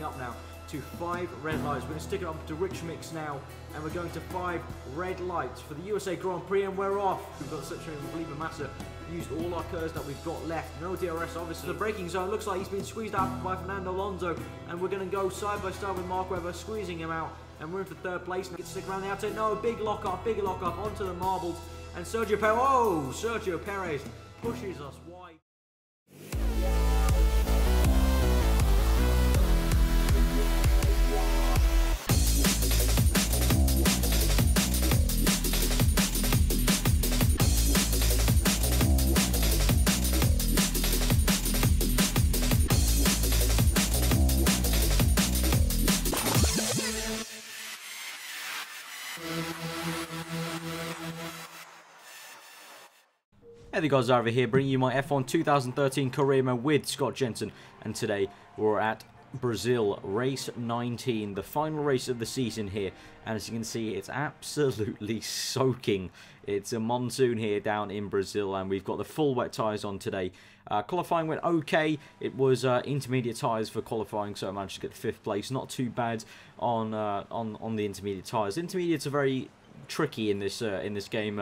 up now to 5 red lights. We're going to stick it up to rich mix now, and we're going to 5 red lights for the USA Grand Prix, and we're off. We've got such a Felipe Massa used all our curves that we've got left. No DRS, obviously. The braking zone looks like he's been squeezed out by Fernando Alonso, and we're going to go side by side with Mark Webber, squeezing him out, and we're in for 3rd place. Now, stick around the outside. No, big lock up onto the marbles, and Sergio Perez. Oh, Sergio Perez pushes us wide. Hey there guys, Aarava here, bringing you my F1 2013 career mode with Scott Jenson, and today we're at Brazil, race 19, the final race of the season here, and as you can see, it's absolutely soaking. It's a monsoon here down in Brazil, and we've got the full wet tyres on today. Qualifying went okay. It was intermediate tyres for qualifying, so I managed to get 5th place. Not too bad on the intermediate tyres. Intermediates are very tricky in this game.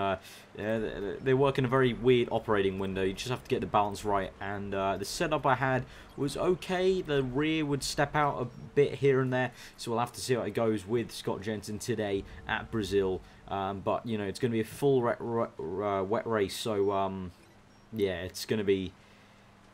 They work in a very weird operating window. You just have to get the balance right, and the setup I had was okay. The rear would step out a bit here and there, so we'll have to see how it goes with Scott Jenson today at Brazil. But you know, it's going to be a full wet race, so yeah, it's going to be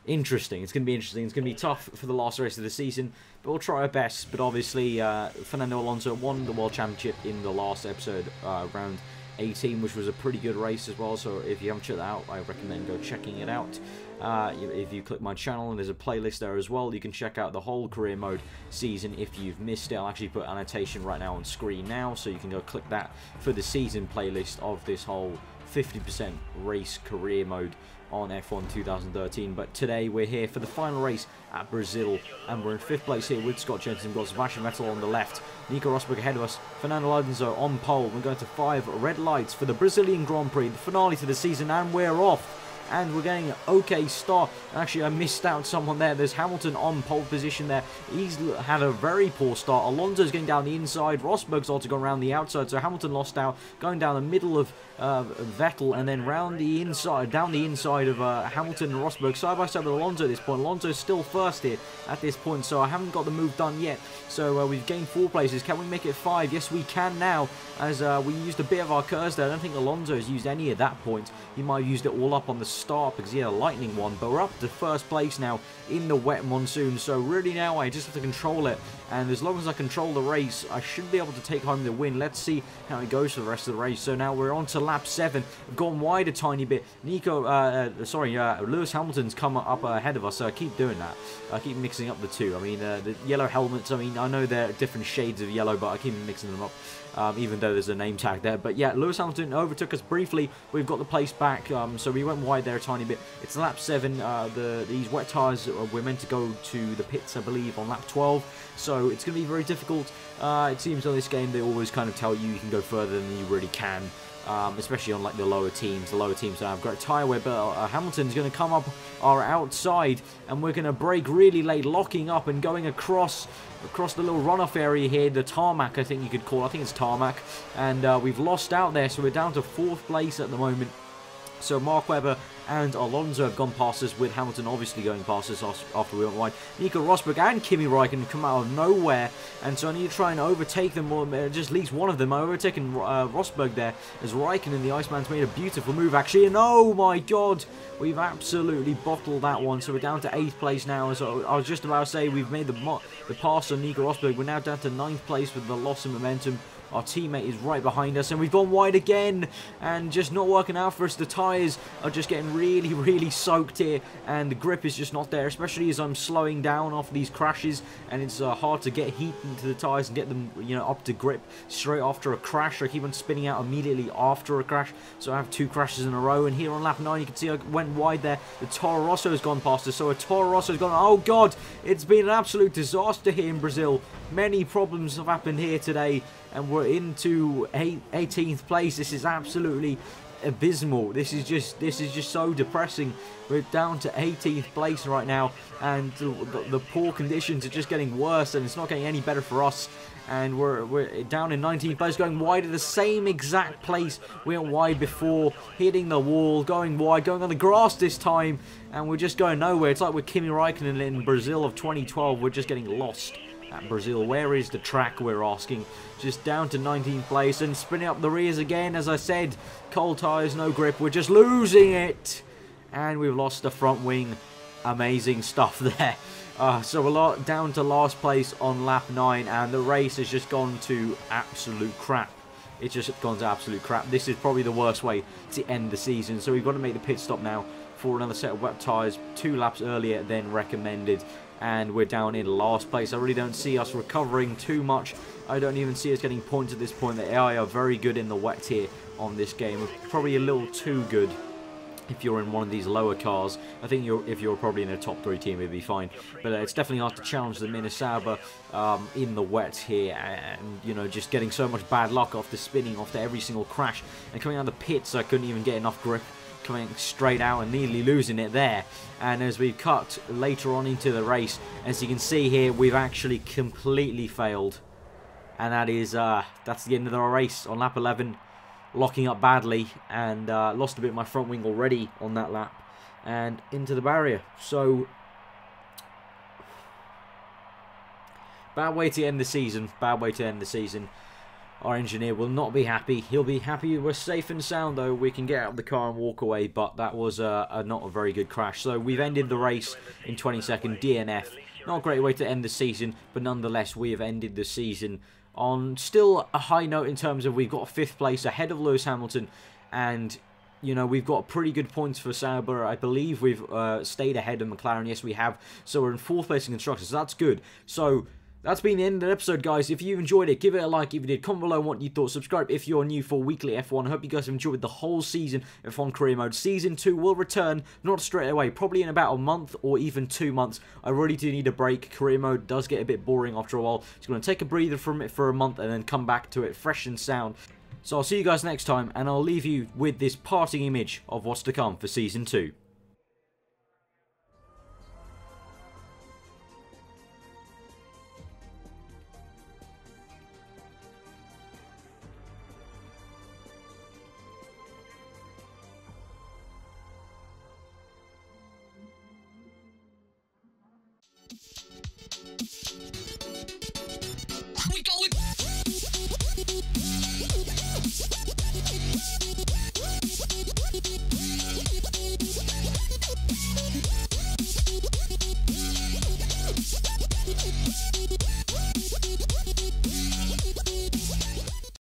interesting. It's going to be interesting. It's going to be tough for the last race of the season, but we'll try our best. But obviously, Fernando Alonso won the World Championship in the last episode, round 18, which was a pretty good race as well. So if you haven't checked that out, I recommend go checking it out. If you click my channel, and there's a playlist there as well, you can check out the whole career mode season if you've missed it. I'll actually put annotation right now on screen now, so you can go click that for the season playlist of this whole 50% race career mode on F1 2013. But today we're here for the final race at Brazil, and we're in 5th place here with Scott Jenson. We've got Sebastian Vettel on the left, Nico Rosberg ahead of us, Fernando Alonso on pole. We're going to 5 red lights for the Brazilian Grand Prix, the finale to the season, and we're off. And we're getting an okay start. Actually, I missed out someone there. There's Hamilton on pole position there. He's had a very poor start. Alonso's going down the inside. Rosberg's also gone around the outside. So Hamilton lost out, going down the middle of Vettel, and then round the inside, down the inside of Hamilton and Rosberg, side by side with Alonso at this point. Alonso's still first here at this point, so I haven't got the move done yet. So we've gained 4 places. Can we make it 5? Yes, we can now, as we used a bit of our curves there. I don't think Alonso has used any at that point. He might have used it all up on the start because he had a lightning one, but we're up to 1st place now in the wet monsoon. So really now I just have to control it, and as long as I control the race, I should be able to take home the win. Let's see how it goes for the rest of the race. So now we're on to lap 7. We've gone wide a tiny bit. Lewis Hamilton's come up ahead of us, so I keep doing that. I keep mixing up the two. I mean, the yellow helmets, I mean, I know they're different shades of yellow, but I keep mixing them up, even though there's a name tag there. But yeah, Lewis Hamilton overtook us briefly. We've got the place back, so we went wide there a tiny bit. It's lap 7. These wet tyres, we're meant to go to the pits, I believe, on lap 12. So it's going to be very difficult. It seems on this game they always kind of tell you can go further than you really can. Especially on like the lower teams. The lower teams have great tyre wear, but Hamilton's going to come up our outside, and we're going to brake really late, locking up and going across the little runoff area here, the tarmac I think you could call it. I think it's tarmac, and we've lost out there, so we're down to 4th place at the moment. So Mark Webber and Alonso have gone past us, with Hamilton obviously going past us after we went wide. Nico Rosberg and Kimi Räikkönen come out of nowhere, and so I need to try and overtake them, or just at least one of them. I've overtaken Rosberg there, as Räikkönen, the Iceman's made a beautiful move actually, and oh my god, we've absolutely bottled that one. So we're down to 8th place now. So I was just about to say we've made the pass on Nico Rosberg. We're now down to 9th place with the loss of momentum. Our teammate is right behind us, and we've gone wide again, and just not working out for us. The tyres are just getting really, really soaked here, and the grip is just not there, especially as I'm slowing down off these crashes, and it's hard to get heat into the tyres and get them, you know, up to grip straight after a crash. I keep on spinning out immediately after a crash, so I have 2 crashes in a row. And here on lap 9, you can see I went wide there. The Toro Rosso has gone past us, so a Toro Rosso has gone. Oh god, it's been an absolute disaster here in Brazil. Many problems have happened here today, and we're into 18th place. This is absolutely abysmal. This is just so depressing. We're down to 18th place right now, and the poor conditions are just getting worse, and it's not getting any better for us. And we're down in 19th place, going wide at the same exact place we went wide before, hitting the wall, going wide, going on the grass this time, and we're just going nowhere. It's like with Kimi Raikkonen in Brazil of 2012. We're just getting lost at Brazil. Where is the track, we're asking? Just down to 19th place and spinning up the rears again. As I said, cold tyres, no grip. We're just losing it, and we've lost the front wing. Amazing stuff there. So we're down to last place on lap 9, and the race has just gone to absolute crap. It's just gone to absolute crap. This is probably the worst way to end the season. So we've got to make the pit stop now for another set of wet tyres 2 laps earlier than recommended. And we're down in last place. I really don't see us recovering too much. I don't even see us getting points at this point. The AI are very good in the wet here on this game. We're probably a little too good if you're in one of these lower cars. I think if you're probably in a top 3 team, it'd be fine. But it's definitely hard to challenge the Minnesota in the wet here, and you know, just getting so much bad luck after spinning after every single crash, and coming out of the pits, I couldn't even get enough grip, coming straight out and nearly losing it there. And as we cut later on into the race, as you can see here, we've actually completely failed, and that is that's the end of the race on lap 11. Locking up badly, and lost a bit of my front wing already on that lap, and into the barrier. So bad way to end the season. Bad way to end the season. Our engineer will not be happy. He'll be happy we're safe and sound, though. We can get out of the car and walk away, but that was not a very good crash. So we've ended the race in 22nd, DNF. Not a great way to end the season, but nonetheless, we have ended the season on still a high note in terms of we've got 5th place ahead of Lewis Hamilton, and you know, we've got pretty good points for Sauber. I believe we've stayed ahead of McLaren. Yes, we have. So we're in 4th place in constructors. So that's good. So that's been the end of the episode, guys. If you enjoyed it, give it a like. If you did, comment below what you thought. Subscribe if you're new for weekly F1. I hope you guys have enjoyed the whole season of F1 Career Mode. Season 2 will return, not straight away, probably in about a month or even 2 months. I really do need a break. Career Mode does get a bit boring after a while. It's going to take a breather from it for a month and then come back to it fresh and sound. So I'll see you guys next time, and I'll leave you with this parting image of what's to come for Season 2. We going.